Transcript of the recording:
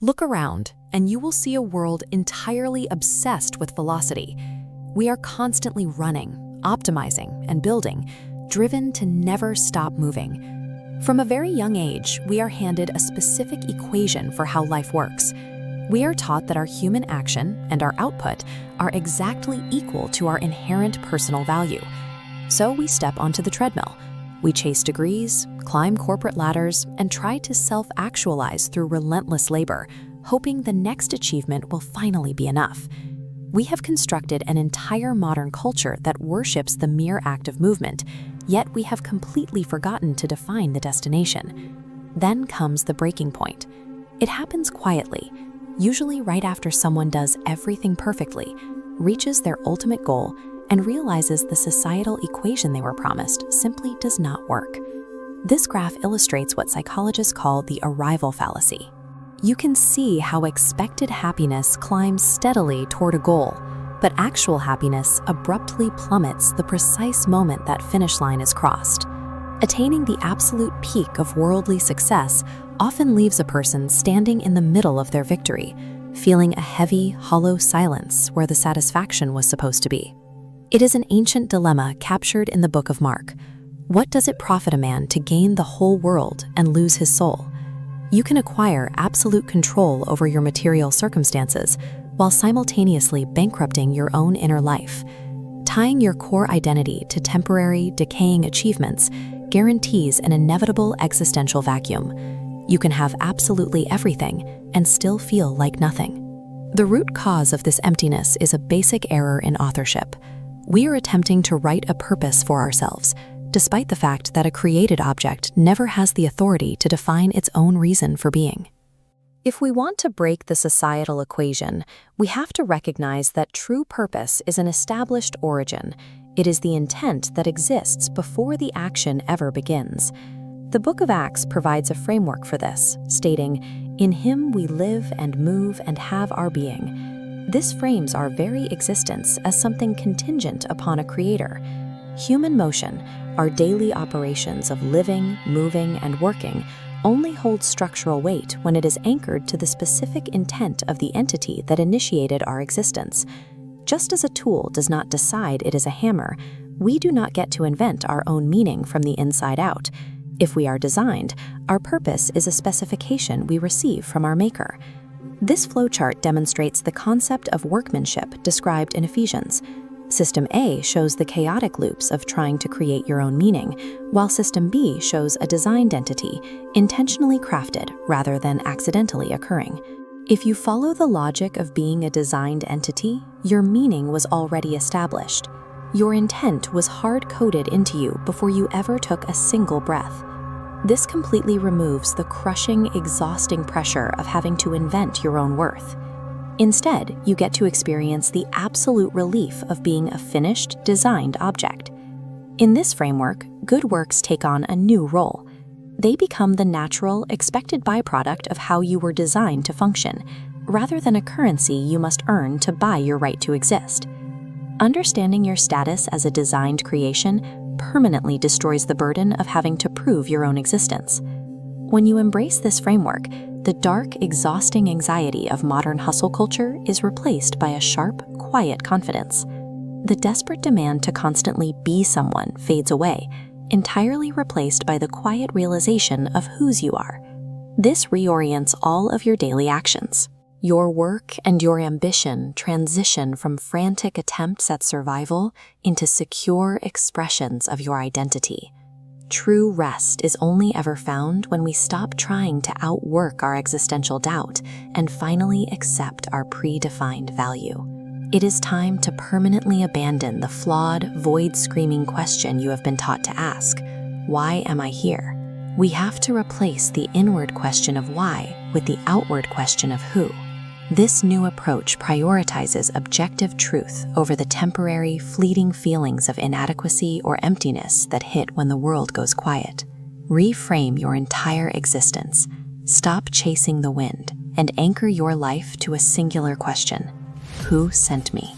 Look around, and you will see a world entirely obsessed with velocity. We are constantly running, optimizing, and building, driven to never stop moving. From a very young age, we are handed a specific equation for how life works. We are taught that our human action and our output are exactly equal to our inherent personal value. So we step onto the treadmill. We chase degrees, climb corporate ladders, and try to self-actualize through relentless labor, hoping the next achievement will finally be enough. We have constructed an entire modern culture that worships the mere act of movement, yet we have completely forgotten to define the destination. Then comes the breaking point. It happens quietly, usually right after someone does everything perfectly, reaches their ultimate goal, and realizes the societal equation they were promised simply does not work. This graph illustrates what psychologists call the arrival fallacy. You can see how expected happiness climbs steadily toward a goal, but actual happiness abruptly plummets the precise moment that finish line is crossed. Attaining the absolute peak of worldly success often leaves a person standing in the middle of their victory, feeling a heavy, hollow silence where the satisfaction was supposed to be. It is an ancient dilemma captured in the Book of Mark. What does it profit a man to gain the whole world and lose his soul? You can acquire absolute control over your material circumstances while simultaneously bankrupting your own inner life. Tying your core identity to temporary, decaying achievements guarantees an inevitable existential vacuum. You can have absolutely everything and still feel like nothing. The root cause of this emptiness is a basic error in authorship. We are attempting to write a purpose for ourselves, despite the fact that a created object never has the authority to define its own reason for being. If we want to break the societal equation, we have to recognize that true purpose is an established origin. It is the intent that exists before the action ever begins. The Book of Acts provides a framework for this, stating, "In him we live and move and have our being." This frames our very existence as something contingent upon a creator. Human motion, our daily operations of living, moving, and working, only holds structural weight when it is anchored to the specific intent of the entity that initiated our existence. Just as a tool does not decide it is a hammer, we do not get to invent our own meaning from the inside out. If we are designed, our purpose is a specification we receive from our maker. This flowchart demonstrates the concept of workmanship described in Ephesians. System A shows the chaotic loops of trying to create your own meaning, while System B shows a designed entity, intentionally crafted rather than accidentally occurring. If you follow the logic of being a designed entity, your meaning was already established. Your intent was hard-coded into you before you ever took a single breath. This completely removes the crushing, exhausting pressure of having to invent your own worth. Instead, you get to experience the absolute relief of being a finished, designed object. In this framework, good works take on a new role. They become the natural, expected byproduct of how you were designed to function, rather than a currency you must earn to buy your right to exist. Understanding your status as a designed creation permanently destroys the burden of having to prove your own existence. When you embrace this framework, the dark, exhausting anxiety of modern hustle culture is replaced by a sharp, quiet confidence. The desperate demand to constantly be someone fades away, entirely replaced by the quiet realization of whose you are. This reorients all of your daily actions. Your work and your ambition transition from frantic attempts at survival into secure expressions of your identity. True rest is only ever found when we stop trying to outwork our existential doubt and finally accept our predefined value. It is time to permanently abandon the flawed, void-screaming question you have been taught to ask, "Why am I here?" We have to replace the inward question of why with the outward question of who. This new approach prioritizes objective truth over the temporary, fleeting feelings of inadequacy or emptiness that hit when the world goes quiet. Reframe your entire existence. Stop chasing the wind and anchor your life to a singular question: who sent me?